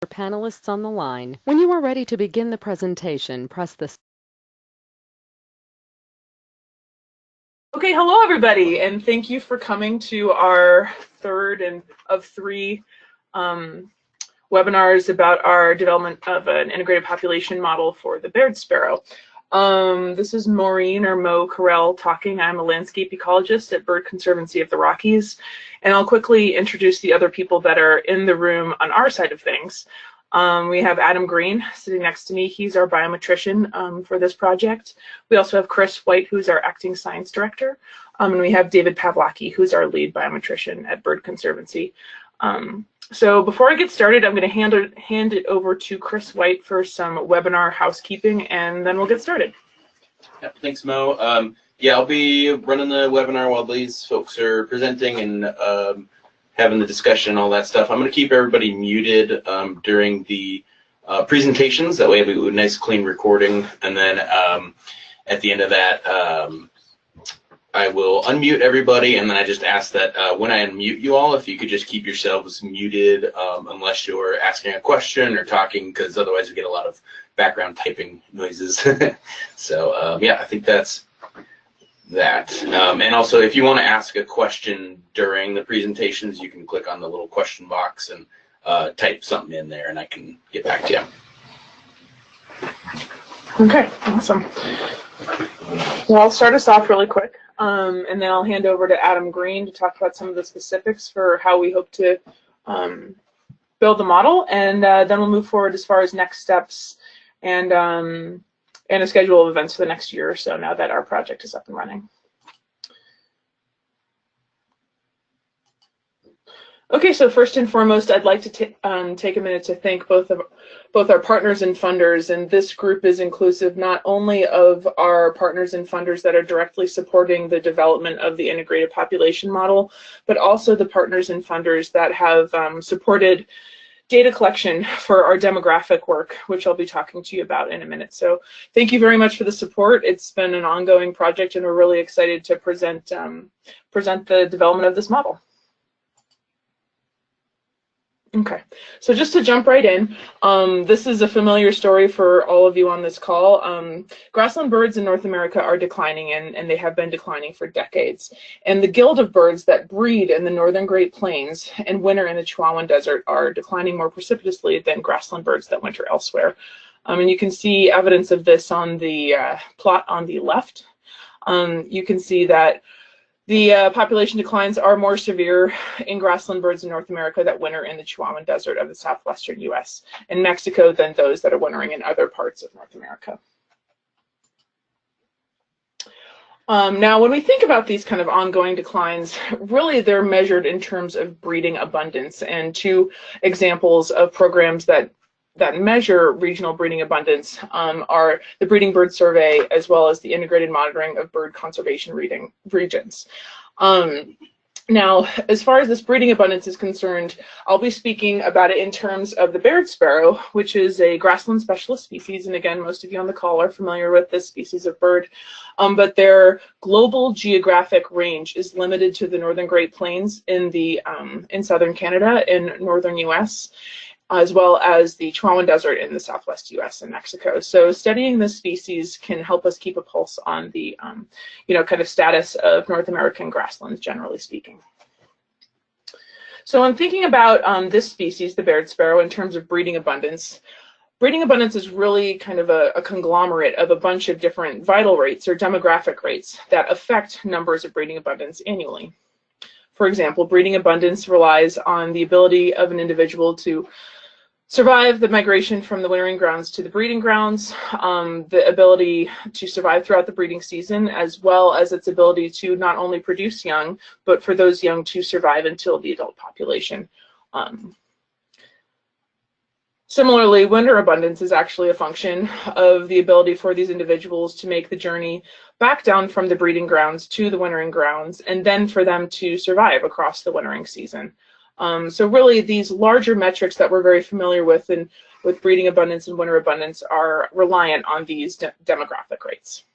panelists on the line. When you are ready to begin the presentation, press the. Okay, hello everybody, and thank you for coming to our third of three webinars about our development of an integrated population model for the Baird sparrow. This is Maureen or Mo Carell talking. I'm a landscape ecologist at Baird Conservancy of the Rockies, and I'll quickly introduce the other people that are in the room on our side of things. We have Adam Green sitting next to me. He's our biometrician for this project. We also have Chris White, who's our acting science director. And we have David Pavlaki, who's our lead biometrician at Baird Conservancy. So before I get started, I'm going to hand it over to Chris White for some webinar housekeeping, and then we'll get started. Yeah, thanks, Mo. Yeah, I'll be running the webinar while these folks are presenting and having the discussion and all that stuff. I'm going to keep everybody muted during the presentations. That way we have a nice clean recording. And then at the end of that, I will unmute everybody. And then I just ask that when I unmute you all, if you could just keep yourselves muted unless you're asking a question or talking, because otherwise we get a lot of background typing noises. So yeah, I think that's that. And also, if you want to ask a question during the presentations, you can click on the little question box and type something in there, and I can get back to you. Okay, awesome. Well, I'll start us off really quick, and then I'll hand over to Adam Green to talk about some of the specifics for how we hope to build the model, and then we'll move forward as far as next steps and a schedule of events for the next year or so now that our project is up and running. Okay, so first and foremost, I'd like to take a minute to thank both our partners and funders, and this group is inclusive not only of our partners and funders that are directly supporting the development of the integrated population model, but also the partners and funders that have supported data collection for our demographic work, which I'll be talking to you about in a minute. So thank you very much for the support. It's been an ongoing project, and we're really excited to present the development of this model. Okay, so just to jump right in, this is a familiar story for all of you on this call. Grassland birds in North America are declining, and they have been declining for decades. And the guild of birds that breed in the northern Great Plains and winter in the Chihuahuan Desert are declining more precipitously than grassland birds that winter elsewhere. And you can see evidence of this on the plot on the left. You can see that the population declines are more severe in grassland birds in North America that winter in the Chihuahuan Desert of the southwestern U.S. and Mexico than those that are wintering in other parts of North America. Now, when we think about these kind of ongoing declines, really they're measured in terms of breeding abundance, and two examples of programs that measure regional breeding abundance are the Breeding Bird Survey as well as the Integrated Monitoring of Bird Conservation Regions. Now, as far as this breeding abundance is concerned, I'll be speaking about it in terms of the Baird sparrow, which is a grassland specialist species, and again, most of you on the call are familiar with this species of bird, but their global geographic range is limited to the northern Great Plains in southern Canada and northern U.S., as well as the Chihuahuan Desert in the southwest U.S. and Mexico. So studying this species can help us keep a pulse on the, kind of status of North American grasslands, generally speaking. So I'm thinking about this species, the Baird sparrow, in terms of breeding abundance. Breeding abundance is really kind of a conglomerate of a bunch of different vital rates or demographic rates that affect numbers of breeding abundance annually. For example, breeding abundance relies on the ability of an individual to survive the migration from the wintering grounds to the breeding grounds, the ability to survive throughout the breeding season, as well as its ability to not only produce young, but for those young to survive until the adult population. Similarly, winter abundance is actually a function of the ability for these individuals to make the journey back down from the breeding grounds to the wintering grounds, and then for them to survive across the wintering season. So really, these larger metrics that we're very familiar with with breeding abundance and winter abundance are reliant on these demographic rates.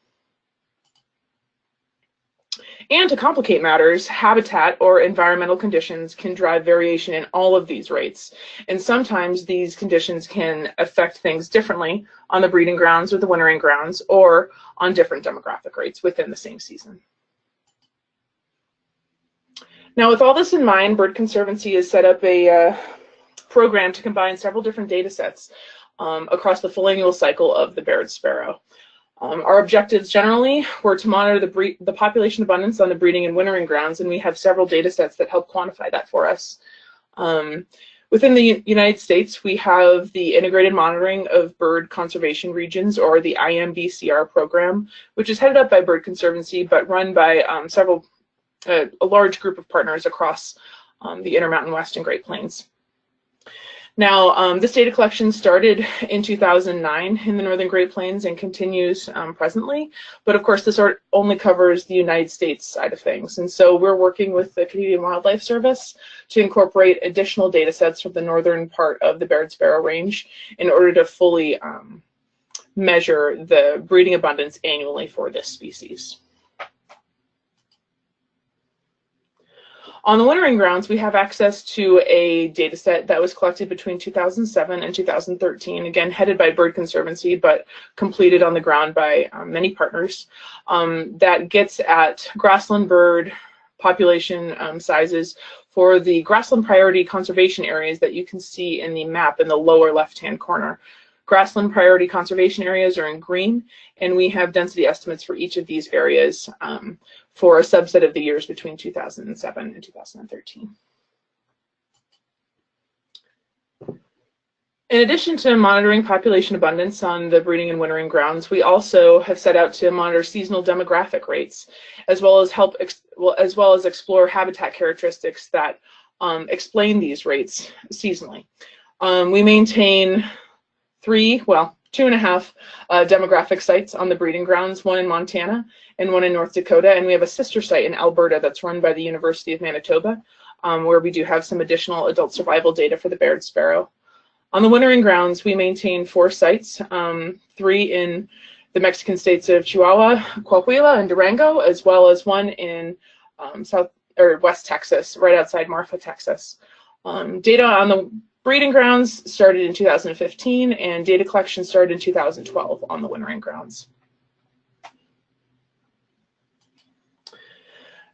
And to complicate matters, habitat or environmental conditions can drive variation in all of these rates. And sometimes these conditions can affect things differently on the breeding grounds or the wintering grounds, or on different demographic rates within the same season. Now, with all this in mind, Baird Conservancy has set up a program to combine several different data sets across the full annual cycle of the Baird sparrow. Our objectives generally were to monitor the population abundance on the breeding and wintering grounds, and we have several data sets that help quantify that for us. Within the United States, we have the Integrated Monitoring of Bird Conservation Regions, or the IMBCR program, which is headed up by Baird Conservancy, but run by a large group of partners across the Intermountain West and Great Plains. Now, this data collection started in 2009 in the Northern Great Plains and continues presently, but of course this only covers the United States side of things. And so we're working with the Canadian Wildlife Service to incorporate additional data sets from the northern part of the Baird sparrow range in order to fully measure the breeding abundance annually for this species. On the wintering grounds, we have access to a data set that was collected between 2007 and 2013, again headed by Baird Conservancy, but completed on the ground by many partners, that gets at grassland bird population sizes for the grassland priority conservation areas that you can see in the map in the lower left-hand corner. Grassland priority conservation areas are in green, and we have density estimates for each of these areas for a subset of the years between 2007 and 2013. In addition to monitoring population abundance on the breeding and wintering grounds, we also have set out to monitor seasonal demographic rates, as well as explore habitat characteristics that explain these rates seasonally. We maintain two and a half demographic sites on the breeding grounds, one in Montana and one in North Dakota, and we have a sister site in Alberta that's run by the University of Manitoba, where we do have some additional adult survival data for the Baird sparrow. On the wintering grounds, we maintain 4 sites, 3 in the Mexican states of Chihuahua, Coahuila, and Durango, as well as one in West Texas, right outside Marfa, Texas. Data on the breeding grounds started in 2015, and data collection started in 2012 on the wintering grounds.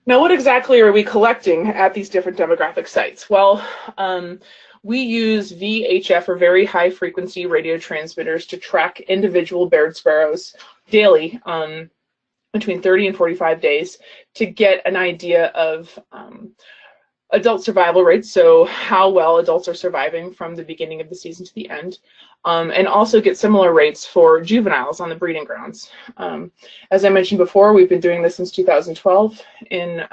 Now, what exactly are we collecting at these different demographic sites? Well, we use VHF, or very high frequency radio transmitters, to track individual Baird sparrows daily, between 30 and 45 days, to get an idea of adult survival rates, so how well adults are surviving from the beginning of the season to the end, and also get similar rates for juveniles on the breeding grounds. As I mentioned before, we've been doing this since 2012 in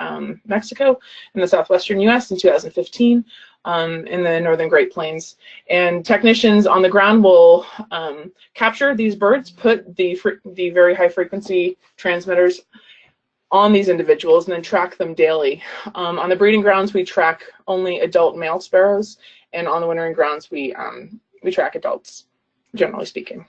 Mexico, in the southwestern US, in 2015 in the Northern Great Plains. And technicians on the ground will capture these birds, put the very high frequency transmitters on these individuals, and then track them daily. On the breeding grounds, we track only adult male sparrows, and on the wintering grounds, we track adults, generally speaking.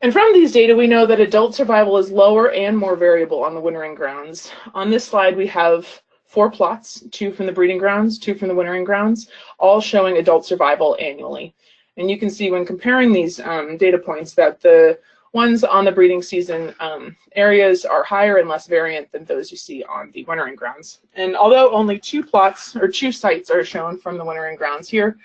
And from these data, we know that adult survival is lower and more variable on the wintering grounds. On this slide, we have 4 plots, 2 from the breeding grounds, 2 from the wintering grounds, all showing adult survival annually. And you can see when comparing these data points that the ones on the breeding season areas are higher and less variant than those you see on the wintering grounds. And although only 2 plots or 2 sites are shown from the wintering grounds here,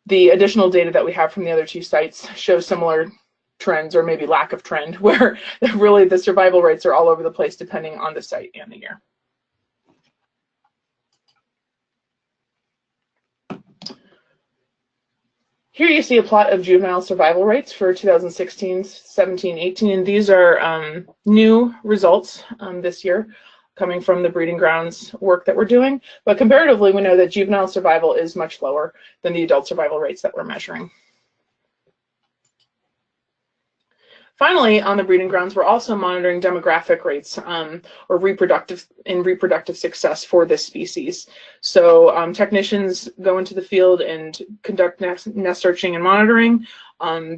the additional data that we have from the other 2 sites show similar trends, or maybe lack of trend, where really the survival rates are all over the place depending on the site and the year. Here you see a plot of juvenile survival rates for 2016, 17, 18, and these are new results this year coming from the breeding grounds work that we're doing. But comparatively, we know that juvenile survival is much lower than the adult survival rates that we're measuring. Finally, on the breeding grounds, we're also monitoring demographic rates or reproductive success for this species. So technicians go into the field and conduct nest searching and monitoring.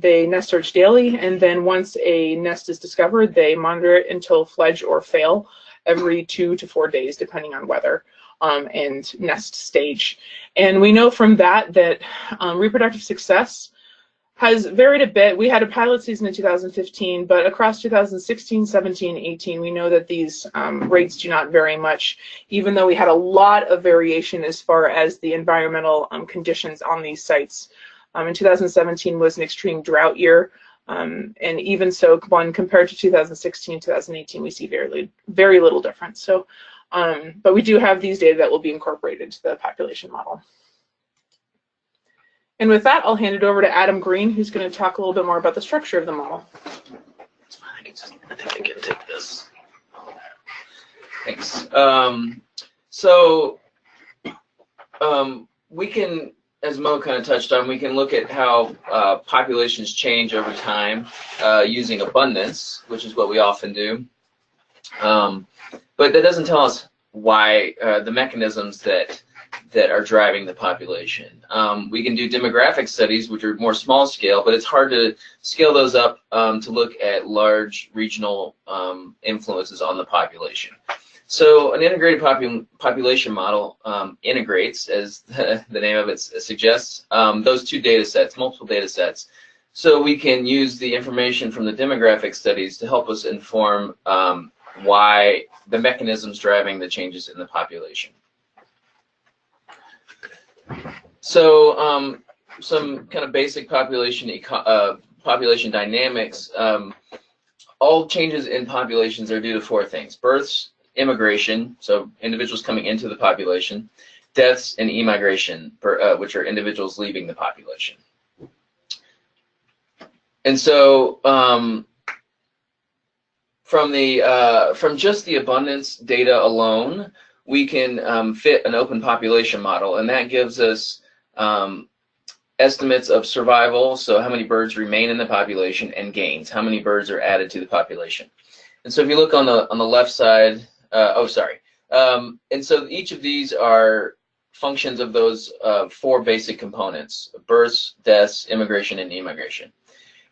They nest search daily, and then once a nest is discovered, they monitor it until fledge or fail every 2 to 4 days, depending on weather and nest stage. And we know from that that reproductive success has varied a bit. We had a pilot season in 2015, but across 2016, 17, 18, we know that these rates do not vary much, even though we had a lot of variation as far as the environmental conditions on these sites. In 2017 was an extreme drought year, and even so, when compared to 2016, 2018, we see very little difference. So, but we do have these data that will be incorporated into the population model. And with that, I'll hand it over to Adam Green, who's going to talk a little bit more about the structure of the model. I think I can take this. Thanks. We can, as Mo kind of touched on, we can look at how populations change over time using abundance, which is what we often do. But that doesn't tell us why the mechanisms that are driving the population. We can do demographic studies, which are more small scale, but it's hard to scale those up to look at large regional influences on the population. So an integrated population model integrates, as the name of it suggests, those two data sets, multiple data sets. So we can use the information from the demographic studies to help us inform why the mechanisms driving the changes in the population. So some kind of basic population dynamics. All changes in populations are due to 4 things: births, immigration, so individuals coming into the population; deaths, and emigration, which are individuals leaving the population. And so from just the abundance data alone, we can fit an open population model, and that gives us estimates of survival, so how many birds remain in the population, and gains, how many birds are added to the population. And so if you look on the left side, and so each of these are functions of those 4 basic components: births, deaths, immigration, and emigration.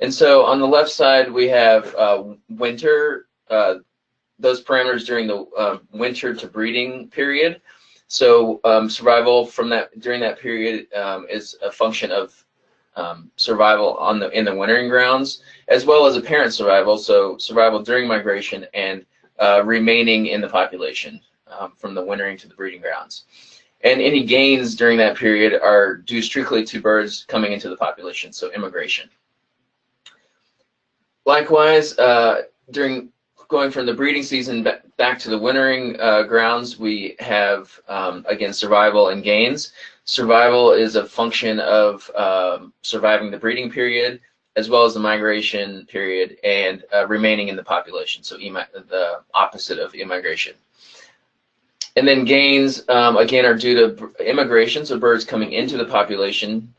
And so on the left side we have winter, those parameters during the winter to breeding period. So survival from during that period is a function of survival in the wintering grounds, as well as apparent survival, so survival during migration and remaining in the population from the wintering to the breeding grounds. And any gains during that period are due strictly to birds coming into the population, so immigration. Likewise, going from the breeding season back to the wintering grounds, we have, again, survival and gains. Survival is a function of surviving the breeding period, as well as the migration period, and remaining in the population, so the opposite of immigration. And then gains, again, are due to immigration, so birds coming into the population,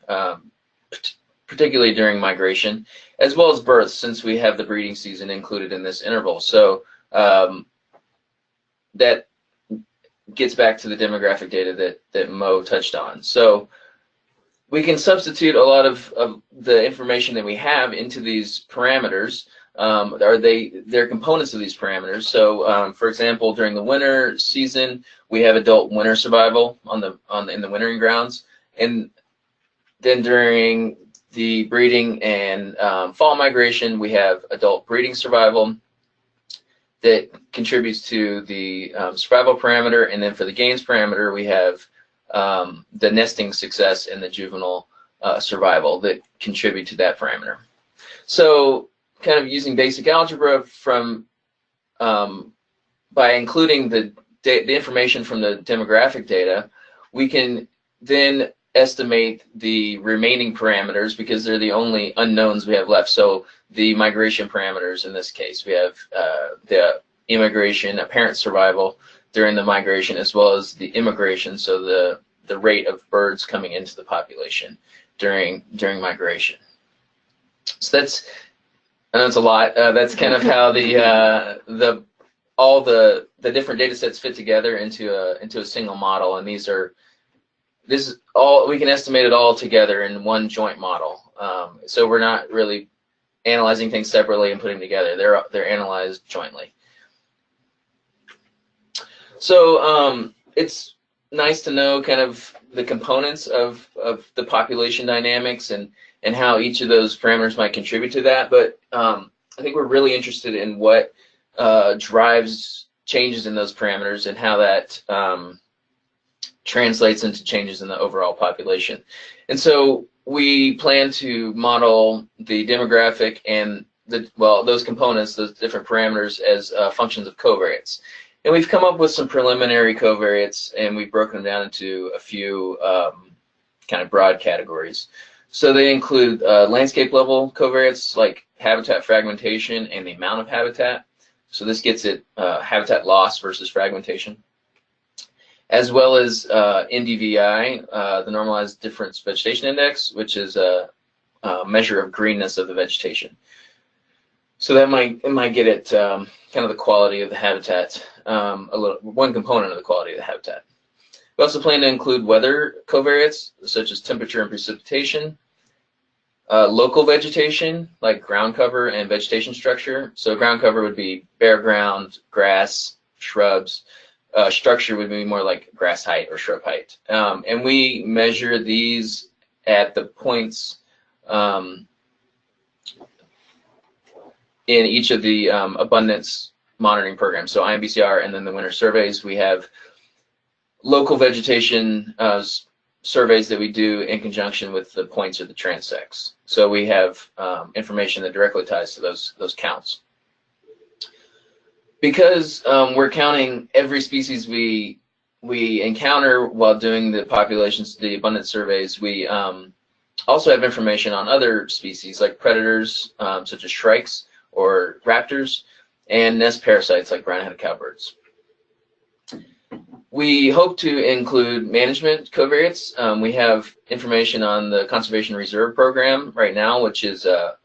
particularly during migration, as well as births, since we have the breeding season included in this interval. So that gets back to the demographic data that Mo touched on. So we can substitute a lot of the information that we have into these parameters. They're components of these parameters. So for example, during the winter season, we have adult winter survival in the wintering grounds, and then during the breeding and fall migration, we have adult breeding survival that contributes to the survival parameter, and then for the gains parameter, we have the nesting success and the juvenile survival that contribute to that parameter. So kind of using basic algebra by including the information from the demographic data, we can then estimate the remaining parameters, because they're the only unknowns we have left. So the migration parameters in this case, we have the immigration, apparent survival during the migration, as well as the immigration, so the rate of birds coming into the population during migration. So I know it's a lot. That's kind of how all the different data sets fit together into a single model, and this is all we can estimate it all together in one joint model. So we're not really analyzing things separately and putting together. They're analyzed jointly. So it's nice to know kind of the components of the population dynamics and how each of those parameters might contribute to that. But I think we're really interested in what drives changes in those parameters and how that translates into changes in the overall population. And so we plan to model the demographic and those components, those different parameters, as functions of covariates. And we've come up with some preliminary covariates, and we've broken them down into a few kind of broad categories. So they include landscape level covariates like habitat fragmentation and the amount of habitat. So this gets at habitat loss versus fragmentation, as well as NDVI, the Normalized Difference Vegetation Index, which is a measure of greenness of the vegetation. So that might get at kind of the quality of the habitat, one component of the quality of the habitat. We also plan to include weather covariates, such as temperature and precipitation, local vegetation, like ground cover and vegetation structure. So ground cover would be bare ground, grass, shrubs. Structure would be more like grass height or shrub height. And we measure these at the points in each of the abundance monitoring programs. So IMBCR and then the winter surveys. We have local vegetation surveys that we do in conjunction with the points of the transects. So we have information that directly ties to those counts. Because we're counting every species we encounter while doing the abundance surveys, we also have information on other species like predators such as shrikes or raptors, and nest parasites like brown-headed cowbirds. We hope to include management covariates. We have information on the Conservation Reserve Program right now, which is a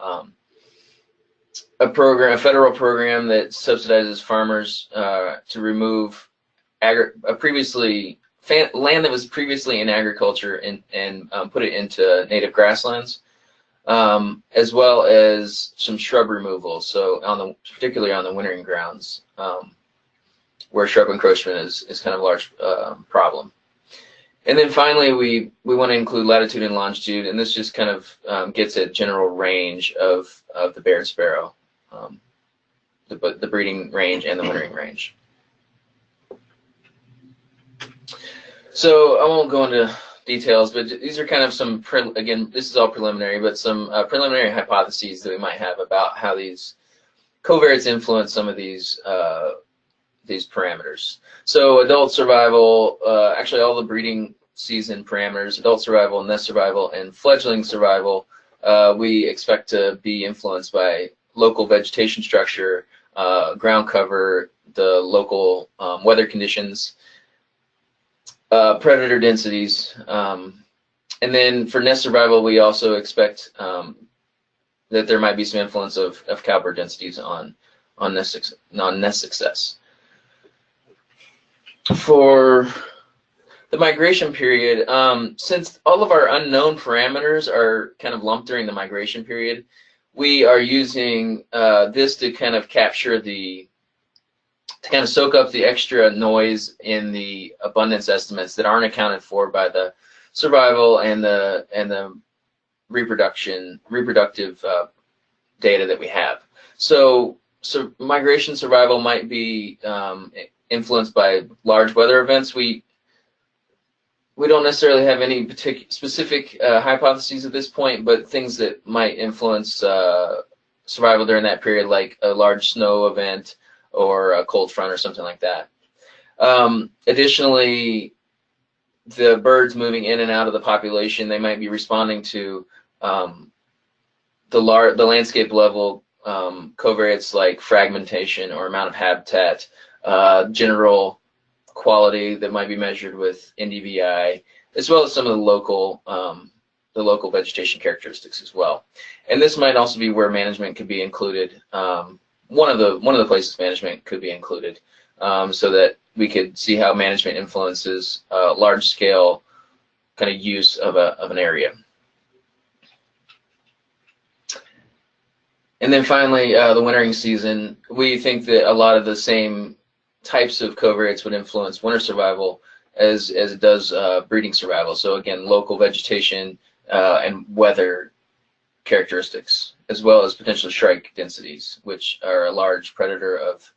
federal program that subsidizes farmers to remove land that was previously in agriculture and put it into native grasslands, as well as some shrub removal. So particularly on the wintering grounds, where shrub encroachment is kind of a large problem. And then finally, we want to include latitude and longitude, and this just kind of gets at general range of the Baird sparrow. The breeding range and the wintering range. So I won't go into details, but these are kind of some, again, this is all preliminary, but some preliminary hypotheses that we might have about how these covariates influence some of these parameters. So adult survival, actually all the breeding season parameters, adult survival, nest survival, and fledgling survival, we expect to be influenced by local vegetation structure, ground cover, the local weather conditions, predator densities, and then for nest survival, we also expect that there might be some influence of cowbird densities on nest success. For the migration period, since all of our unknown parameters are kind of lumped during the migration period, we are using this to kind of capture to kind of soak up the extra noise in the abundance estimates that aren't accounted for by the survival and the reproductive data that we have. So migration survival might be influenced by large weather events. We don't necessarily have any specific hypotheses at this point, but things that might influence survival during that period, like a large snow event or a cold front or something like that. Additionally, the birds moving in and out of the population, they might be responding to the landscape level covariates like fragmentation or amount of habitat, general quality that might be measured with NDVI, as well as some of the local the local vegetation characteristics as well. And this might also be where management could be included. One of the places management could be included, so that we could see how management influences large-scale kind of use of an area. And then finally, the wintering season. We think that a lot of the same types of covariates would influence winter survival as it does breeding survival. So again, local vegetation and weather characteristics, as well as potential shrike densities, which are a large predator of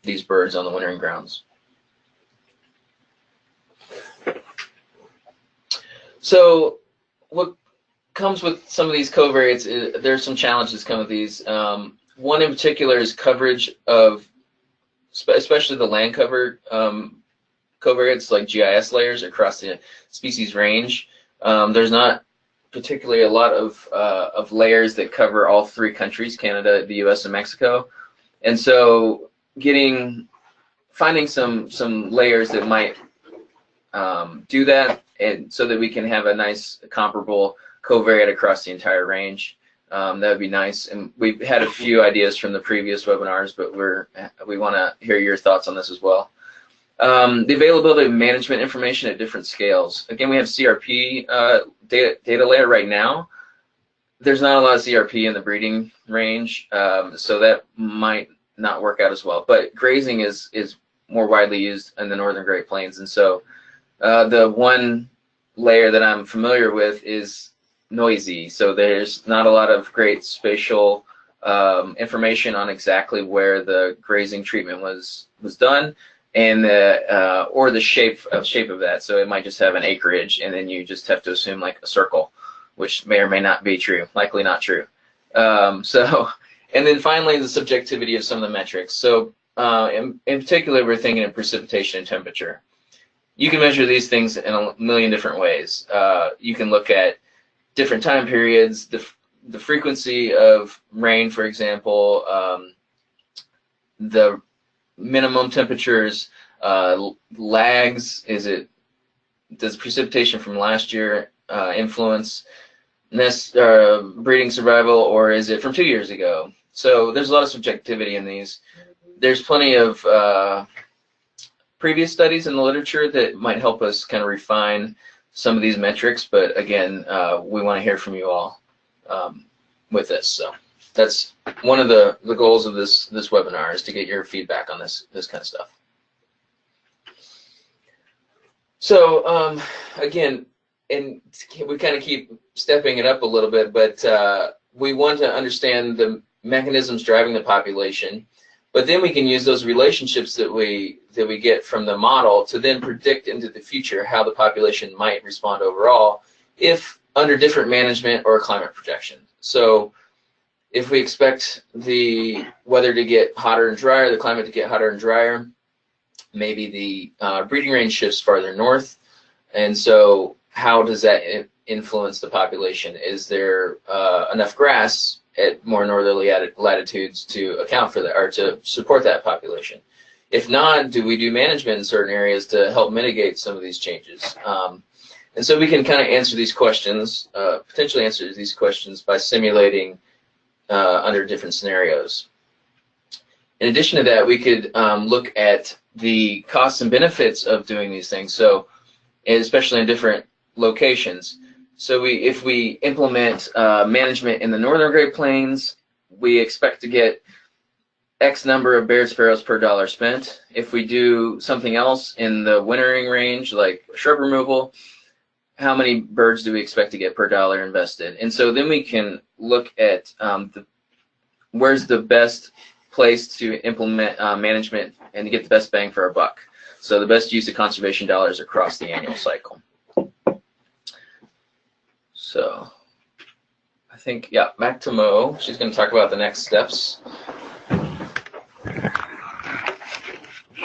these birds on the wintering grounds. So what comes with some of these covariates is there's some challenges come with these. One in particular is coverage of, especially the land cover covariates like GIS layers across the species range. There's not particularly a lot of layers that cover all three countries, Canada, the US, and Mexico. And so finding some layers that might do that, and so that we can have a nice comparable covariate across the entire range. That would be nice. And we've had a few ideas from the previous webinars, but we want to hear your thoughts on this as well. The availability of management information at different scales. Again, we have CRP data layer right now. There's not a lot of CRP in the breeding range, so that might not work out as well. But grazing is more widely used in the northern Great Plains, and so the one layer that I'm familiar with is noisy. So there's not a lot of great spatial information on exactly where the grazing treatment was done, and or the shape of that. So it might just have an acreage, and then you just have to assume like a circle, which may or may not be true, likely not true. And then finally, the subjectivity of some of the metrics. So in particular, we're thinking of precipitation and temperature. You can measure these things in a million different ways. You can look at different time periods, the frequency of rain, for example, the minimum temperatures, lags. Does precipitation from last year influence breeding survival, or is it from 2 years ago? So there's a lot of subjectivity in these. There's plenty of previous studies in the literature that might help us kind of refine some of these metrics, but again, we want to hear from you all with this. So that's one of the goals of this webinar, is to get your feedback on this kind of stuff. So again, and we kind of keep stepping it up a little bit, but we want to understand the mechanisms driving the population, but then we can use those relationships that we get from the model to then predict into the future how the population might respond overall if under different management or climate projection. So if we expect the weather to get hotter and drier, the climate to get hotter and drier, maybe the breeding range shifts farther north, and so how does that influence the population? Is there enough grass at more northerly latitudes to account for that, or to support that population? If not, do we do management in certain areas to help mitigate some of these changes? And so we can kind of answer these questions, potentially answer these questions by simulating under different scenarios. In addition to that, we could look at the costs and benefits of doing these things, so especially in different locations. So if we implement management in the northern Great Plains, we expect to get X number of Baird sparrows per dollar spent. If we do something else in the wintering range, like shrub removal, how many birds do we expect to get per dollar invested? And so then we can look at where's the best place to implement management and to get the best bang for our buck. So the best use of conservation dollars across the annual cycle. So I think, yeah, back to Mo. She's going to talk about the next steps.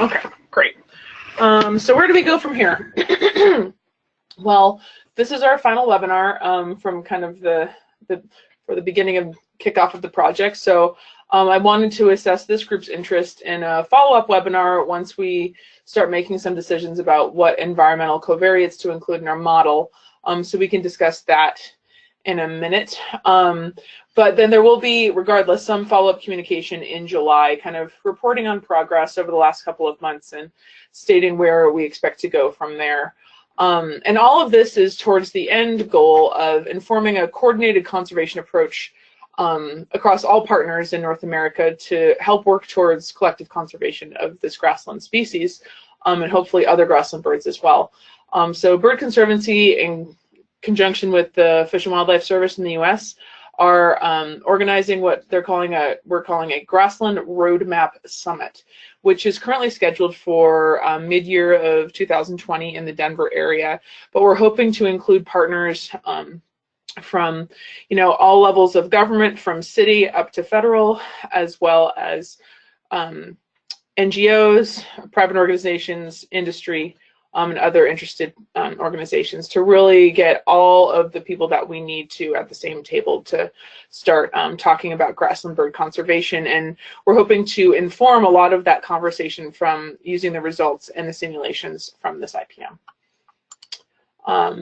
Okay, great. So where do we go from here? Well, this is our final webinar from kind of for the beginning of kickoff of the project. So I wanted to assess this group's interest in a follow-up webinar once we start making some decisions about what environmental covariates to include in our model. So we can discuss that in a minute. But then there will be, regardless, some follow-up communication in July, kind of reporting on progress over the last couple of months and stating where we expect to go from there. And all of this is towards the end goal of informing a coordinated conservation approach across all partners in North America to help work towards collective conservation of this grassland species, and hopefully other grassland birds as well. So Baird Conservancy, in conjunction with the Fish and Wildlife Service in the U.S., are organizing what we're calling a Grassland Roadmap Summit, which is currently scheduled for mid-year of 2020 in the Denver area. But we're hoping to include partners from, all levels of government, from city up to federal, as well as NGOs, private organizations, industry, and other interested organizations, to really get all of the people that we need to at the same table to start talking about grassland bird conservation. And we're hoping to inform a lot of that conversation from using the results and the simulations from this IPM.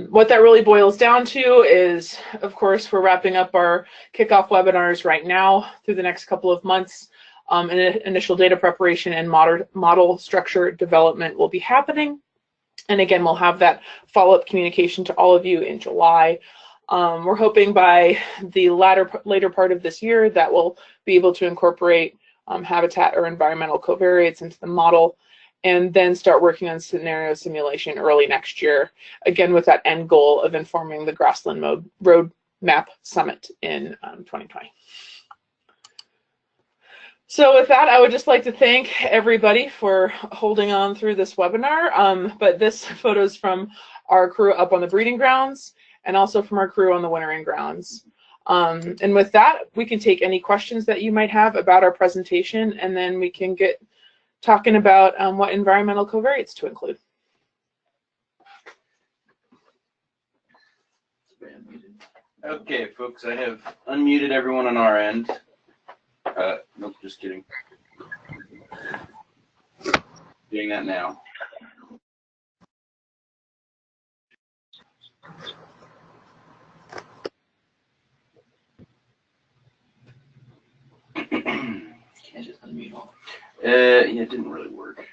What that really boils down to is, of course, we're wrapping up our kickoff webinars right now through the next couple of months. And initial data preparation and model structure development will be happening. And again, we'll have that follow-up communication to all of you in July. We're hoping by the later part of this year that we'll be able to incorporate habitat or environmental covariates into the model, and then start working on scenario simulation early next year, again with that end goal of informing the Grassland Roadmap Summit in 2020. So with that, I would just like to thank everybody for holding on through this webinar. But this photo is from our crew up on the breeding grounds, and also from our crew on the wintering grounds. And with that, we can take any questions that you might have about our presentation, and then we can get talking about what environmental covariates to include. Okay, folks, I have unmuted everyone on our end. Nope, just kidding. Doing that now. Can't just unmute all. Yeah, it didn't really work.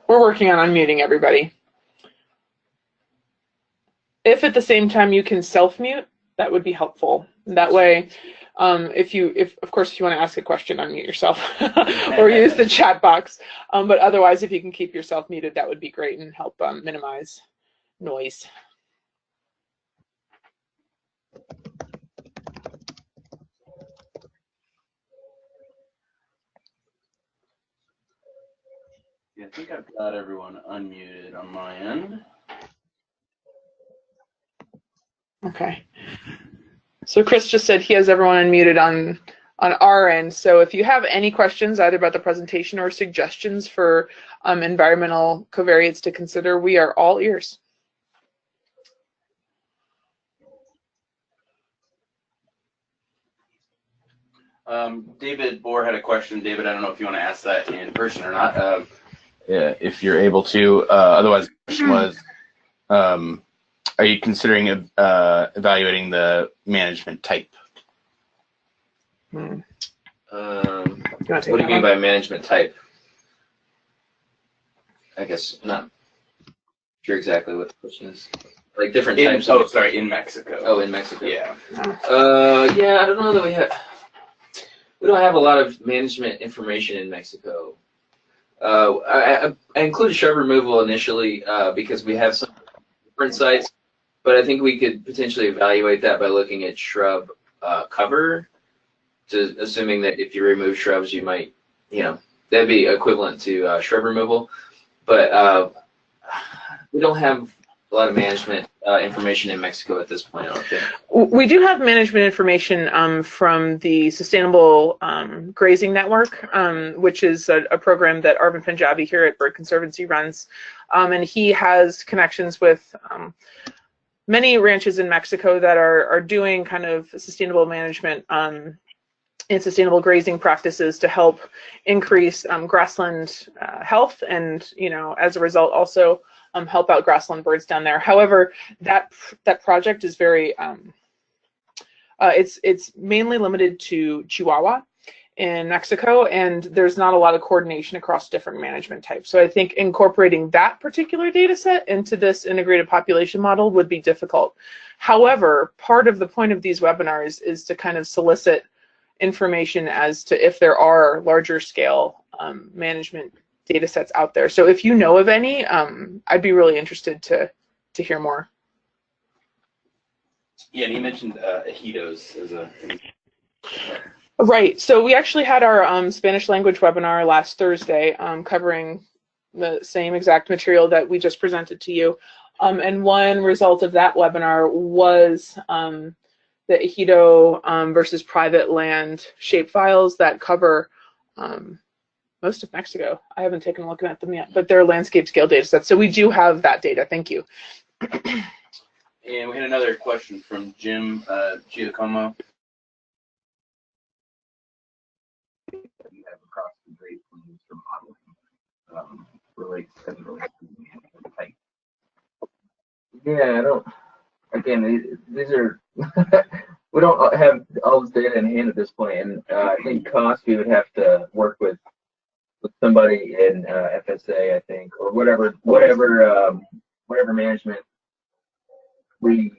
We're working on unmuting everybody. If at the same time you can self-mute, that would be helpful. That way, if of course you want to ask a question, unmute yourself or use the chat box. But otherwise, if you can keep yourself muted, that would be great and help minimize noise. Yeah, I think I've got everyone unmuted on my end. Okay. So Chris just said he has everyone unmuted on our end. So if you have any questions either about the presentation or suggestions for environmental covariates to consider, we are all ears. David Bohr had a question. David, I don't know if you want to ask that in person or not. Yeah, if you're able to. Otherwise, the question was, are you considering evaluating the management type? What do you mean by management type? I guess not sure exactly what the question is. Like different types. Oh, sorry, in Mexico. Oh, in Mexico. Yeah. Yeah, I don't know that we don't have a lot of management information in Mexico. I included shrub removal initially because we have some different sites, but I think we could potentially evaluate that by looking at shrub cover, assuming that if you remove shrubs, you might, that'd be equivalent to shrub removal. But we don't have a lot of management information in Mexico at this point, I don't think. We do have management information from the Sustainable Grazing Network, which is a program that Arvind Punjabi here at Baird Conservancy runs. And he has connections with many ranches in Mexico that are doing kind of sustainable management and sustainable grazing practices to help increase grassland health, and as a result also help out grassland birds down there. However, that project is very it's mainly limited to Chihuahua in Mexico, and there's not a lot of coordination across different management types. So I think incorporating that particular data set into this integrated population model would be difficult. However, part of the point of these webinars is to kind of solicit information as to if there are larger scale management data sets out there. So if you know of any, I'd be really interested to hear more. Yeah, and you mentioned ejidos as a... Right. So we actually had our Spanish language webinar last Thursday covering the same exact material that we just presented to you. And one result of that webinar was the ejido versus private land shapefiles that cover most of Mexico. I haven't taken a look at them yet, but they're landscape scale data sets. So we do have that data. Thank you. And we had another question from Jim Giacomo. You have across the Great Plains for modeling relates to the type. Yeah, I don't. Again, these are we don't have all this data in hand at this point, and I think cost we would have to work with somebody in FSA, I think, or whatever management we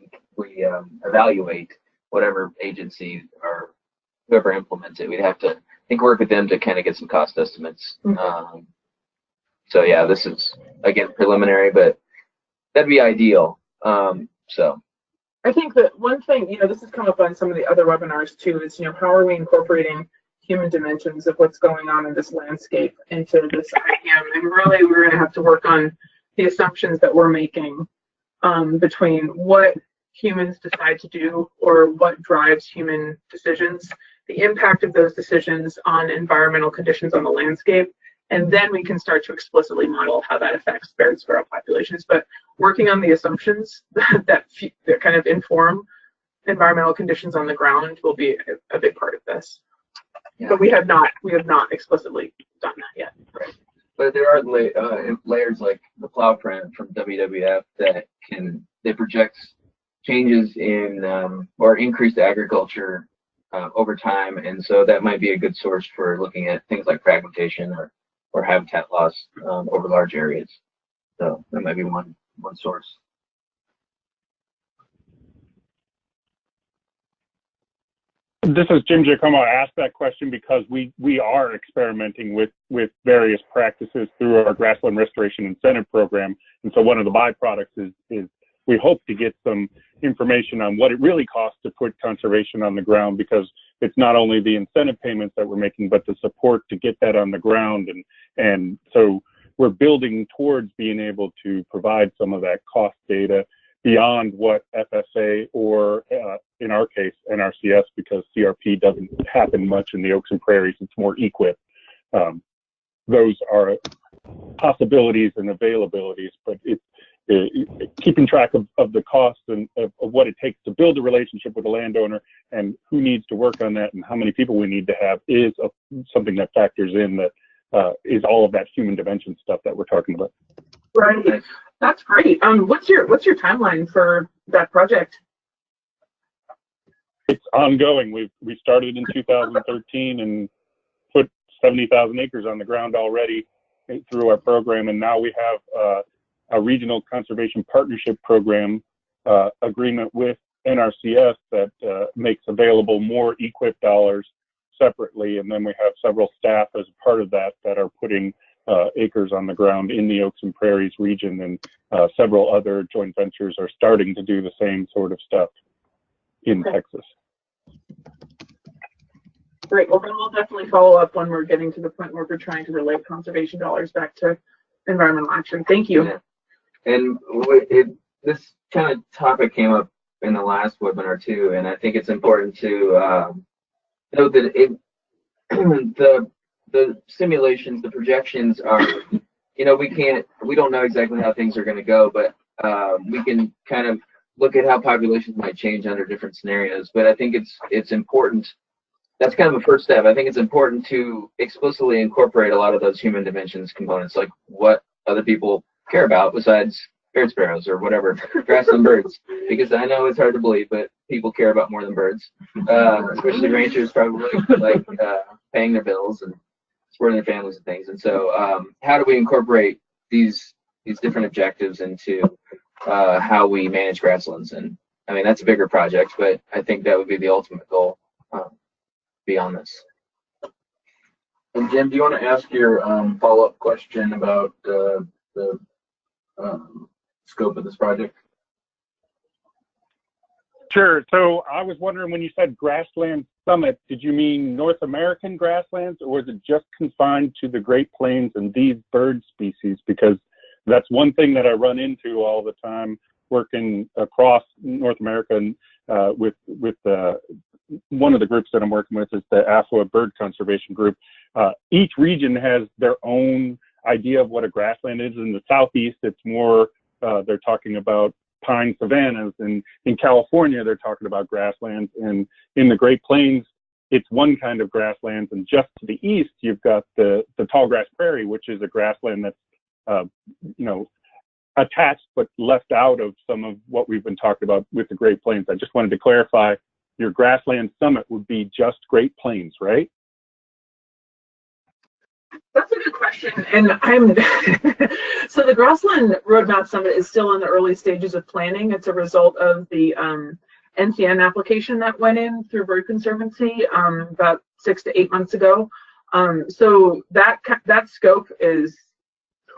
evaluate, whatever agency or whoever implements it, we'd have to, I think, work with them to kind of get some cost estimates. So yeah, this is again preliminary, but that'd be ideal. So I think that one thing, this has come up on some of the other webinars too, is, how are we incorporating human dimensions of what's going on in this landscape into this IEM? And really, we're going to have to work on the assumptions that we're making between what humans decide to do or what drives human decisions, the impact of those decisions on environmental conditions on the landscape, and then we can start to explicitly model how that affects Baird sparrow populations. But working on the assumptions that kind of inform environmental conditions on the ground will be a big part of this. Yeah. But we have not explicitly done that yet. Right. But there are layers like the plow print from WWF that they project changes in or increased agriculture over time, and so that might be a good source for looking at things like fragmentation or habitat loss over large areas. So that might be one source. This is Jim Giacomo. I asked that question because we are experimenting with various practices through our grassland restoration incentive program, and so one of the byproducts is we hope to get some information on what it really costs to put conservation on the ground, because it's not only the incentive payments that we're making, but the support to get that on the ground, and so we're building towards being able to provide some of that cost data beyond what FSA or, in our case, NRCS, because CRP doesn't happen much in the oaks and prairies, it's more equip. Those are possibilities and availabilities, but it's keeping track of the costs and of what it takes to build a relationship with a landowner and who needs to work on that and how many people we need to have is something that factors in that is all of that human dimension stuff that we're talking about. Right. That's great. What's your timeline for that project? It's ongoing. We started in 2013 and put 70,000 acres on the ground already through our program, and now we have a regional conservation partnership program agreement with NRCS that makes available more equip dollars separately, and then we have several staff as part of that are putting acres on the ground in the Oaks and Prairies region, and several other joint ventures are starting to do the same sort of stuff in Texas. Great. Well, then we'll definitely follow up when we're getting to the point where we're trying to relate conservation dollars back to environmental action. Thank you. Yeah. And this kind of topic came up in the last webinar too, and I think it's important to note that the simulations, the projections are, we don't know exactly how things are going to go, but we can kind of look at how populations might change under different scenarios. But I think it's important. That's kind of a first step. I think it's important to explicitly incorporate a lot of those human dimensions components, like what other people care about besides Baird sparrows or whatever grassland birds, because I know it's hard to believe, but people care about more than birds. Especially ranchers probably like paying their bills and supporting their families and things. And so, how do we incorporate these different objectives into how we manage grasslands? And I mean, that's a bigger project, but I think that would be the ultimate goal beyond this. And Jim, do you want to ask your follow-up question about the scope of this project? Sure. So I was wondering, when you said grassland summit, did you mean North American grasslands, or is it just confined to the Great Plains and these bird species? Because that's one thing that I run into all the time working across North America, and with one of the groups that I'm working with is the AFWA Bird Conservation Group. Each region has their own idea of what a grassland is. In the Southeast, it's more, they're talking about pine savannas, and in California, they're talking about grasslands, and in the Great Plains, it's one kind of grasslands, and just to the east, you've got the tall grass prairie, which is a grassland that's, you know, attached but left out of some of what we've been talking about with the Great Plains. I just wanted to clarify, your grassland summit would be just Great Plains, right? That's a good question, and so the Grassland Roadmap Summit is still in the early stages of planning. It's a result of the NCN application that went in through Bird Conservancy about 6 to 8 months ago. So that scope is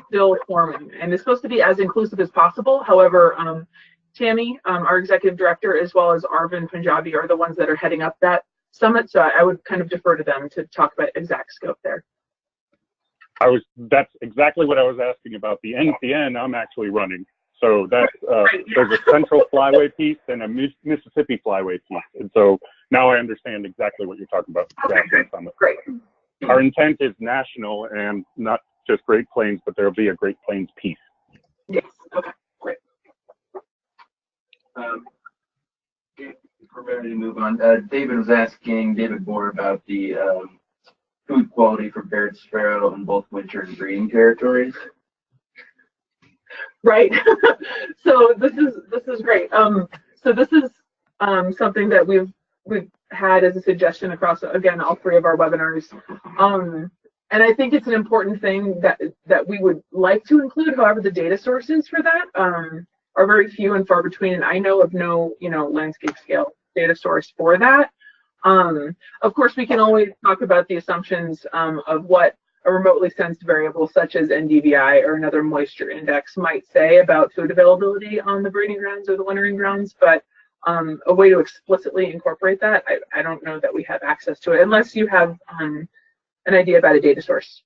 still forming, and it's supposed to be as inclusive as possible. However, Tammy, our executive director, as well as Arvind Punjabi, are the ones that are heading up that summit. So I would kind of defer to them to talk about exact scope there. That's exactly what I was asking about. The NCN, I'm actually running. So that's, there's a central flyway piece and a Mississippi flyway piece. And so now I understand exactly what you're talking about. Okay, great. Our intent is national and not just Great Plains, but there'll be a Great Plains piece. Yes, okay, great. We're ready to move on. David was asking David Moore about the food quality for Baird sparrow in both winter and breeding territories. Right. So this is great. So this is something that we've had as a suggestion across, again, all 3 of our webinars. And I think it's an important thing that we would like to include. However, the data sources for that are very few and far between, and I know of no, landscape scale data source for that. Of course, we can always talk about the assumptions of what a remotely sensed variable such as NDVI or another moisture index might say about food availability on the breeding grounds or the wintering grounds, but a way to explicitly incorporate that, I don't know that we have access to it unless you have an idea about a data source.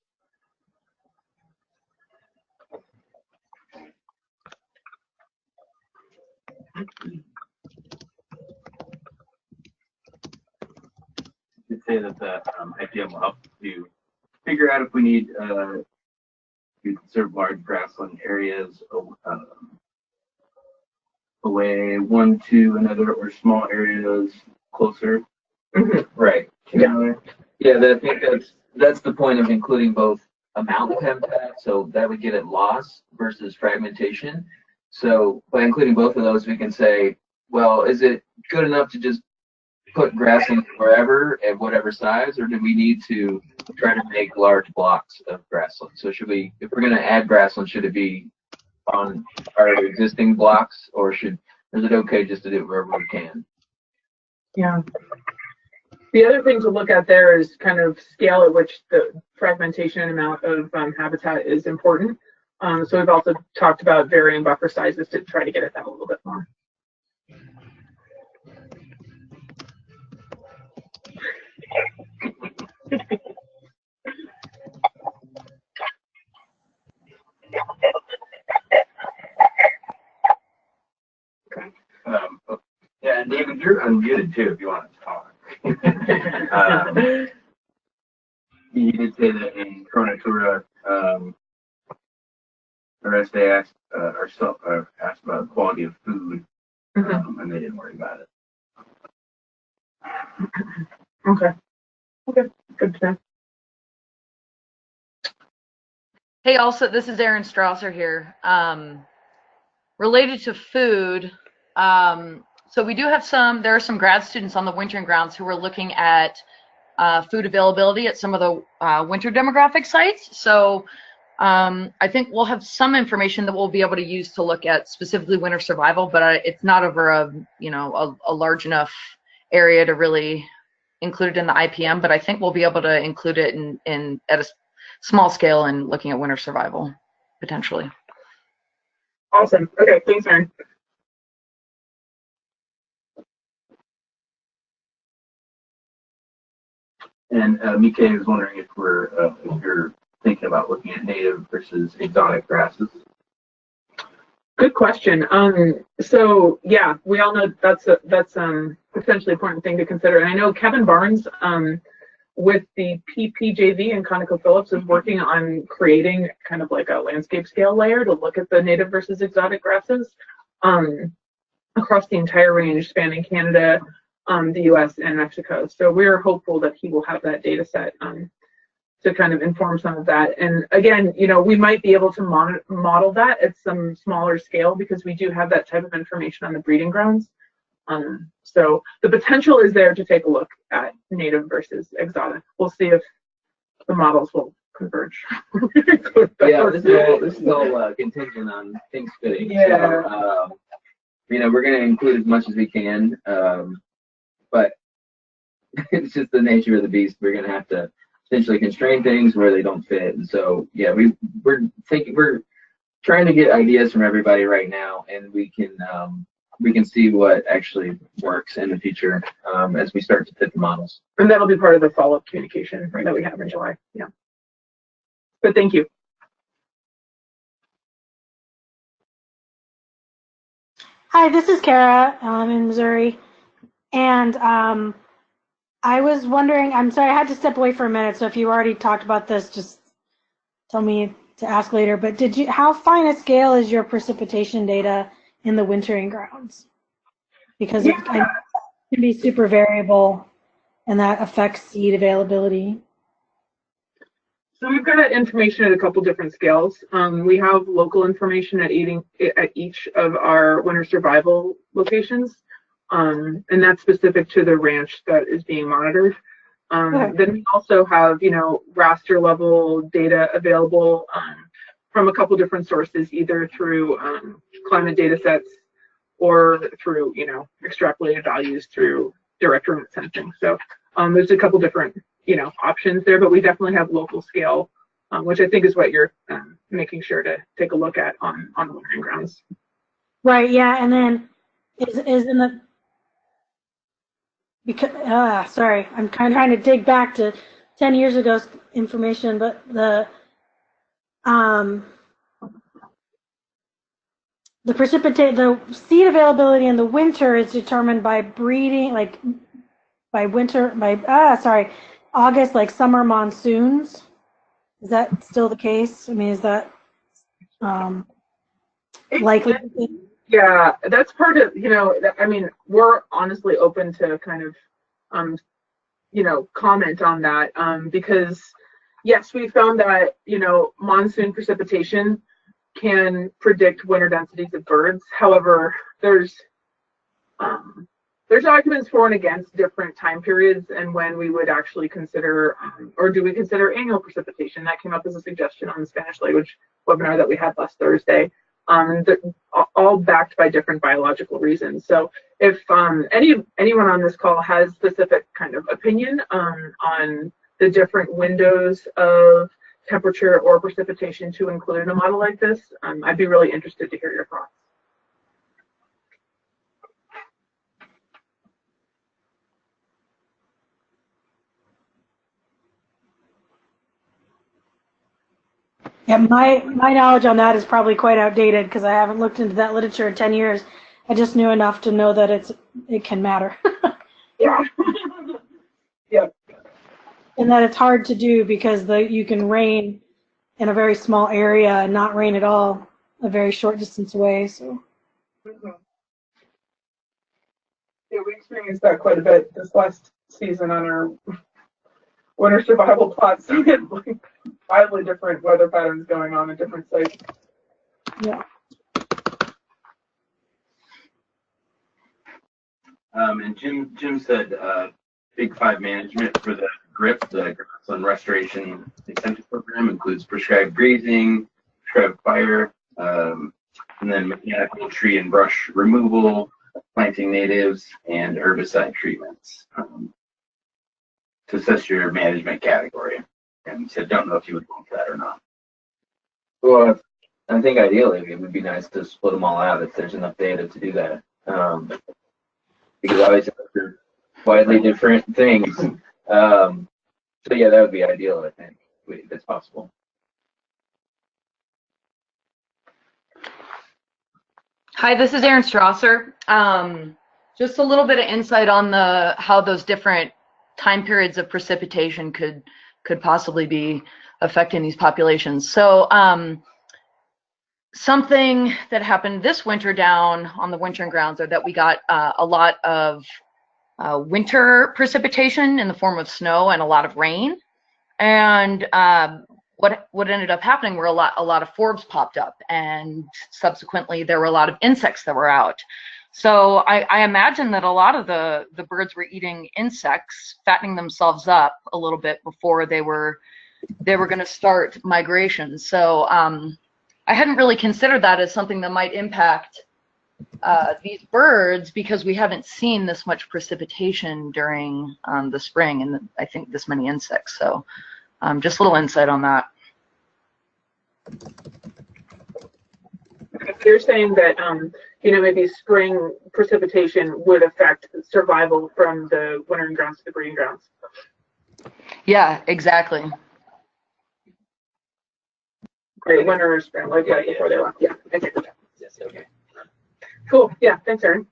You'd say that the IPM will help to figure out if we need to conserve large grassland areas away one to another, or small areas closer. Right. Yeah. Yeah, I think that's the point of including both amount of habitat, so that would get at loss versus fragmentation. So by including both of those, we can say, well, is it good enough to just put grassland wherever at whatever size, or do we need to try to make large blocks of grassland? So should we, if we're going to add grassland, should it be on our existing blocks, or is it okay just to do it wherever we can? Yeah. The other thing to look at there is kind of scale at which the fragmentation amount of habitat is important. So we've also talked about varying buffer sizes to try to get at that a little bit more. Yeah, and David, you're unmuted too if you want to talk. You did say that in Chronatura, the rest they asked asked about the quality of food, and they didn't worry about it. Okay. Okay. Good to know. Hey, also, this is Erin Strausser here. Related to food, so we do have there are some grad students on the wintering grounds who are looking at food availability at some of the winter demographic sites. So I think we'll have some information that we'll be able to use to look at specifically winter survival, but it's not over a large enough area to really include it in the IPM. But I think we'll be able to include it in at a small scale and looking at winter survival potentially. Awesome. Okay, thanks, Erin. And Mike was wondering if you're thinking about looking at native versus exotic grasses. Good question. So yeah, we all know that's potentially important thing to consider. And I know Kevin Barnes with the PPJV and ConocoPhillips is working on creating kind of like a landscape scale layer to look at the native versus exotic grasses across the entire range spanning Canada, the US and Mexico. So we're hopeful that he will have that data set to kind of inform some of that. And again, we might be able to model that at some smaller scale because we do have that type of information on the breeding grounds. So the potential is there to take a look at native versus exotic. We'll see if the models will converge. Yeah, this is all contingent on things fitting. Yeah. So, we're going to include as much as we can, but it's just the nature of the beast. We're going to have to essentially constrain things where they don't fit. And so, yeah, we're trying to get ideas from everybody right now, and we can see what actually works in the future as we start to fit the models. And that'll be part of the follow-up communication that we have in July. Yeah. But thank you. Hi, this is Kara. I'm in Missouri. And I was wondering, I'm sorry, I had to step away for a minute, so if you already talked about this, just tell me to ask later. But how fine a scale is your precipitation data in the wintering grounds? Because it can be super variable, and that affects seed availability. So we've got information at a couple different scales. We have local information at each of our winter survival locations, and that's specific to the ranch that is being monitored. Okay. Then we also have, raster level data available from a couple different sources, either through climate data sets or through, extrapolated values through direct remote sensing. So there's a couple different, options there, but we definitely have local scale, which I think is what you're making sure to take a look at on the wintering grounds. Right. Yeah. And then is in the, because sorry, I'm kind of trying to dig back to 10 years ago's information, but the seed availability in the winter is determined by breeding, August, like summer monsoons. Is that still the case? I mean, is that likely? Yeah, that's part of, I mean, we're honestly open to kind of, comment on that because, yes, we found that, monsoon precipitation can predict winter densities of birds. However, there's arguments for and against different time periods and when we would actually consider, or do we consider annual precipitation? That came up as a suggestion on the Spanish language webinar that we had last Thursday. All backed by different biological reasons. So if anyone on this call has specific kind of opinion on the different windows of temperature or precipitation to include in a model like this, I'd be really interested to hear your thoughts. Yeah, my knowledge on that is probably quite outdated because I haven't looked into that literature in 10 years. I just knew enough to know that it can matter. Yeah. Yeah. And that it's hard to do because you can rain in a very small area and not rain at all a very short distance away. So. Mm-hmm. Yeah, we experienced that quite a bit this last season on winter survival plots and like wildly different weather patterns going on in different sites. Yeah. And Jim said Big Five management for the GRIP, the Grassland Restoration Incentive Program, includes prescribed grazing, prescribed fire, and then mechanical tree and brush removal, planting natives, and herbicide treatments to assess your management category. And he said, don't know if you would want that or not. Well, I think ideally it would be nice to split them all out if there's enough data to do that. Because obviously they're widely different things. So yeah, that would be ideal, I think, if it's possible. Hi, this is Erin Strasser. Just a little bit of insight on how those different time periods of precipitation could possibly be affecting these populations. So something that happened this winter down on the wintering grounds are that we got a lot of winter precipitation in the form of snow and a lot of rain. And what ended up happening were a lot of forbs popped up, and subsequently there were a lot of insects that were out. So I imagine that a lot of the birds were eating insects, fattening themselves up a little bit before they were going to start migration. So I hadn't really considered that as something that might impact these birds, because we haven't seen this much precipitation during the spring, and I think this many insects. So just a little insight on that. You're saying that maybe spring precipitation would affect survival from the wintering grounds to the breeding grounds. Yeah, exactly. Great, winter or spring, like right before they left. Yeah, I get that. Yes, okay. Cool. Yeah, thanks, Erin.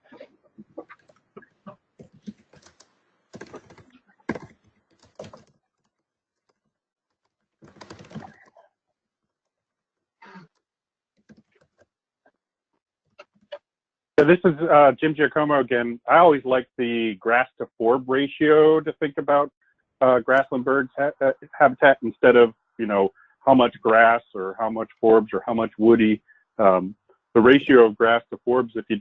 So this is Jim Giacomo again. I always like the grass to forb ratio to think about grassland birds habitat, instead of, how much grass or how much forbs or how much woody. The ratio of grass to forbs, if you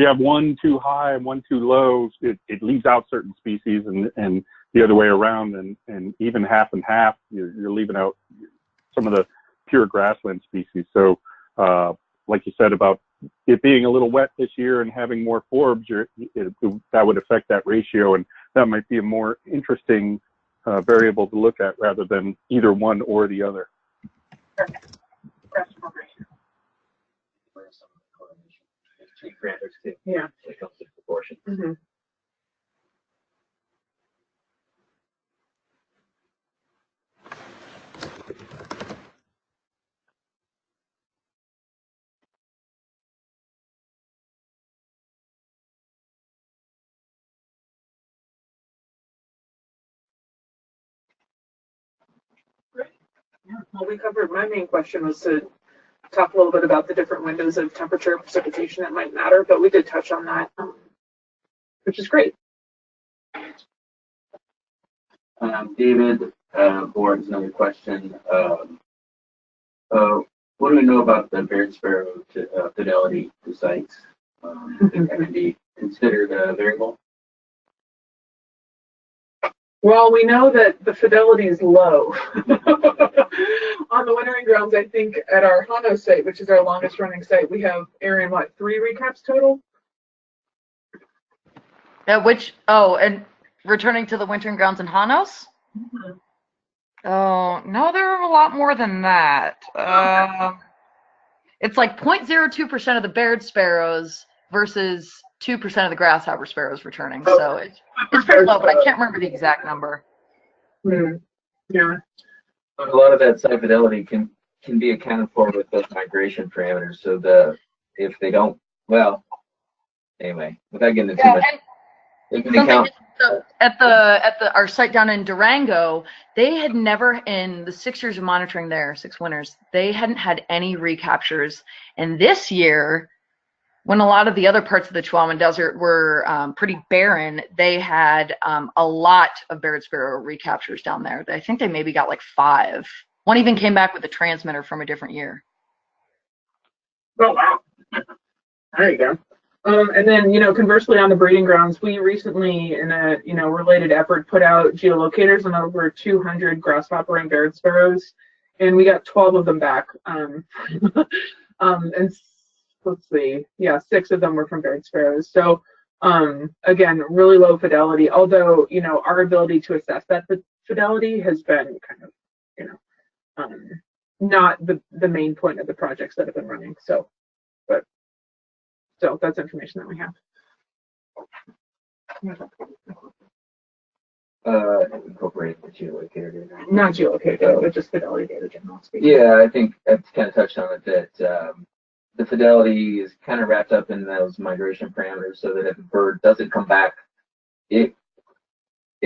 have one too high and one too low, it leaves out certain species, and the other way around, and even half and half, you're leaving out some of the pure grassland species. So like you said about it being a little wet this year and having more forbs, that would affect that ratio, and that might be a more interesting variable to look at rather than either one or the other. Perfect. Grass to forb ratio. Yeah. It comes in proportion. Mm-hmm. Great. Yeah. Well, we covered. My main question was to talk a little bit about the different windows of temperature, precipitation that might matter, but we did touch on that, which is great. David Board has another question. What do we know about the Baird Sparrow fidelity to sites? I think that can be considered a variable. Well, we know that the fidelity is low. On the wintering grounds, I think at our Hano site, which is our longest running site, we have, Aaron, what, 3 recaps total? And returning to the wintering grounds in Hanos? Mm-hmm. Oh, no, there are a lot more than that. It's like 0.02% of the Baird sparrows versus 2% of the grasshopper sparrows returning. So it's very low, but I can't remember the exact number. Mm-hmm. Yeah. But a lot of that site fidelity can be accounted for with those migration parameters. So if they don't, well, anyway, without getting into too much, they can account. So at our site down in Durango, they had never, in the 6 years of monitoring there, 6 winters, they hadn't had any recaptures. And this year, when a lot of the other parts of the Chihuahuan Desert were pretty barren, they had a lot of Baird sparrow recaptures down there. I think they maybe got like 5. One even came back with a transmitter from a different year. Oh, wow. There you go. And then, conversely on the breeding grounds, we recently, in a, related effort, put out geolocators on over 200 grasshopper and Baird sparrows, and we got 12 of them back. And let's see, yeah, 6 of them were from Baird sparrows. So, again, really low fidelity, although, our ability to assess that fidelity has been kind of, not the main point of the projects that have been running. So, but still, that's information that we have. Incorporate the geolocator data. Not geolocator data, but just fidelity data, generally speaking. Yeah, I think I've kind of touched on it that the fidelity is kind of wrapped up in those migration parameters, so that if a bird doesn't come back, it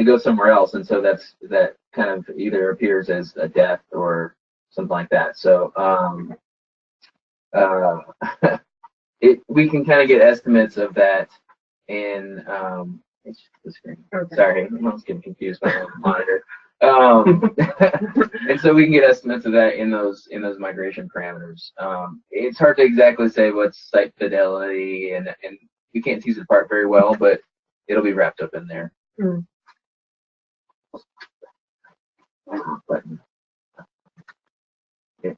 goes somewhere else, and so that kind of either appears as a death or something like that. So we can kind of get estimates of that in it's just the screen. Okay. Sorry, I was getting confused by the monitor. And so we can get estimates of that in those migration parameters. It's hard to exactly say what's site fidelity, and we can't tease it apart very well, but it'll be wrapped up in there. Mm. Button. Yeah.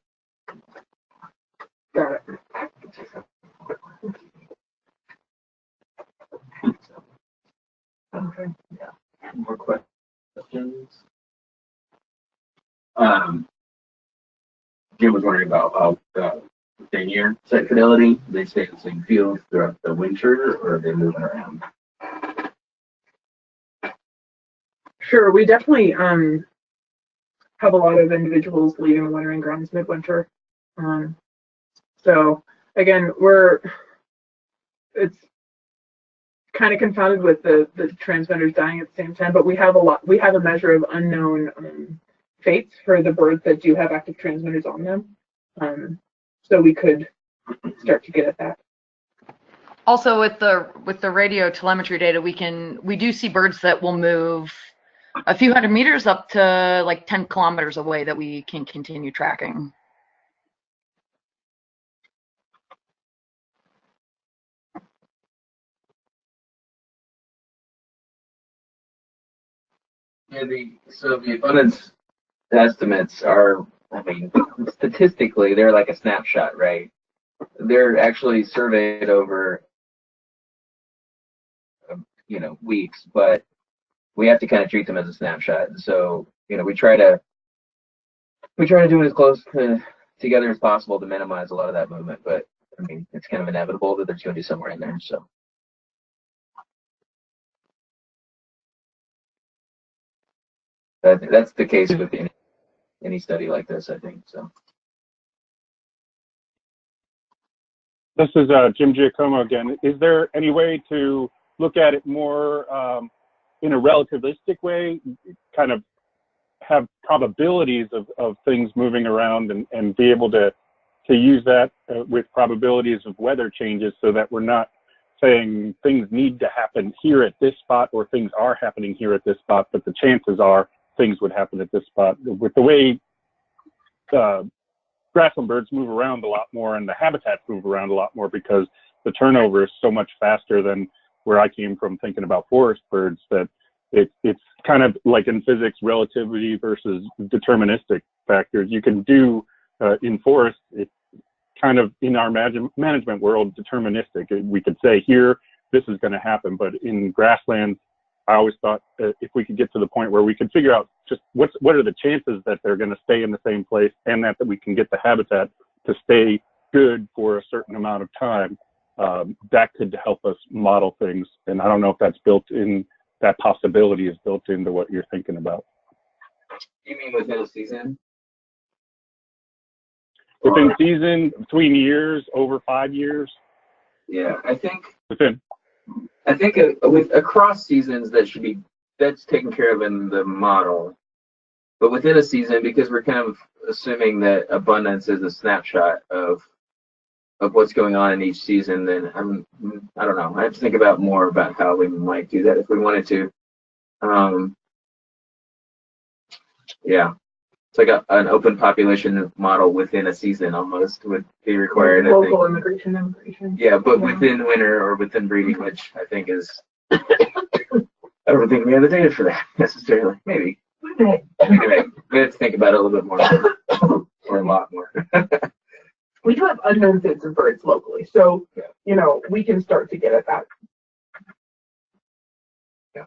Got it. Okay. Yeah. More questions? Jim was wondering about the year site fidelity. Do they stay in the same field throughout the winter, or are they moving around? Sure, we definitely have a lot of individuals leaving the wintering grounds midwinter. So again, it's kind of confounded with the transmitters dying at the same time, but we have a measure of unknown fates for the birds that do have active transmitters on them. So we could start to get at that. Also, with the radio telemetry data, we do see birds that will move a few hundred meters up to like 10 kilometers away that we can continue tracking. Yeah, so the abundance estimates are, I mean, statistically, they're like a snapshot, right? They're actually surveyed over, weeks, but we have to kind of treat them as a snapshot. So, we try to do it as close together as possible to minimize a lot of that movement. But I mean, it's kind of inevitable that there's going to be somewhere in there. So. That's the case with any study like this, I think. So. This is Jim Giacomo again. Is there any way to look at it more in a relativistic way, kind of have probabilities of things moving around and be able to use that with probabilities of weather changes, so that we're not saying things need to happen here at this spot or things are happening here at this spot, but the chances are things would happen at this spot. With the way grassland birds move around a lot more and the habitats move around a lot more, because the turnover is so much faster than where I came from thinking about forest birds, that it's kind of like in physics, relativity versus deterministic factors. You can do in forest, it's kind of in our management world deterministic. We could say here this is going to happen, but in grasslands, I always thought if we could get to the point where we could figure out just what are the chances that they're going to stay in the same place, and that we can get the habitat to stay good for a certain amount of time, that could help us model things. And I don't know if that's built in, that possibility is built into what you're thinking about. You mean within a season? Within season, between years, over 5 years? Yeah, I think within. I think with across seasons that's taken care of in the model, but within a season, because we're kind of assuming that abundance is a snapshot of of what's going on in each season, then I don't know. I have to think about more about how we might do that if we wanted to. Yeah, it's like an open population model within a season almost would be required. Local immigration. Yeah, but within winter or within breeding, which I think is. I don't think we have the data for that necessarily. Maybe. Anyway, we have to think about it a little bit more, or a lot more. We do have unknown fits of birds locally, so you know we can start to get at that. Yeah.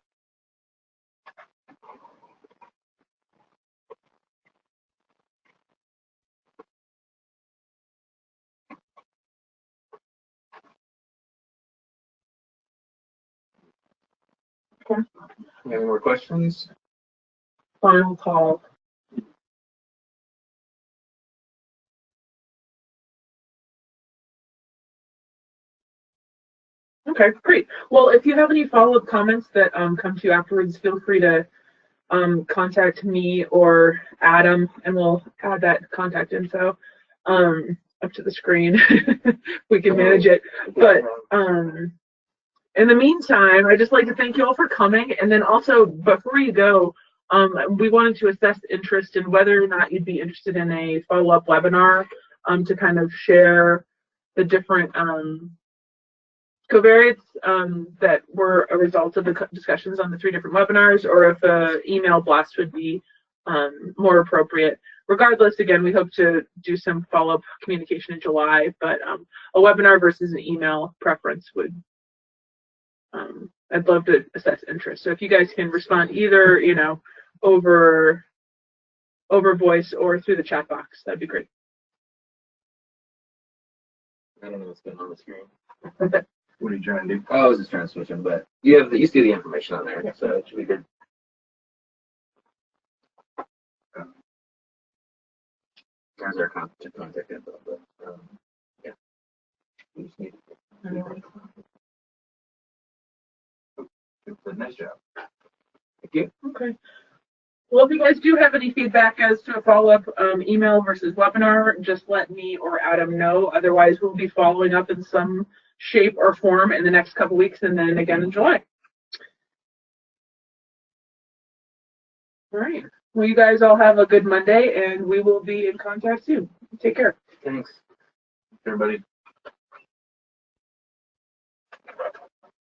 Okay. Any more questions? Final call. Okay, great. Well, if you have any follow-up comments that come to you afterwards, feel free to contact me or Adam, and we'll add that contact info up to the screen. We can manage it. But in the meantime, I'd just like to thank you all for coming. And then also, before you go, we wanted to assess interest in whether or not you'd be interested in a follow-up webinar to kind of share the different covariates that were a result of the discussions on the 3 different webinars, or if an email blast would be more appropriate. Regardless, again, we hope to do some follow-up communication in July, but a webinar versus an email preference would, I'd love to assess interest. So if you guys can respond either, you know, over voice or through the chat box, that'd be great. I don't know what's going on the screen. What are you trying to do? Oh, I was just trying to switch them, but you see the information on there, so it should be good. There's our contact info, but yeah. We just need nice job. Thank you. Okay. Well, if you guys do have any feedback as to a follow-up email versus webinar, just let me or Adam know. Otherwise, we'll be following up in some shape or form in the next couple weeks, and then again in July. All right. Well, you guys all have a good Monday, and we will be in contact soon. Take care. Thanks, everybody.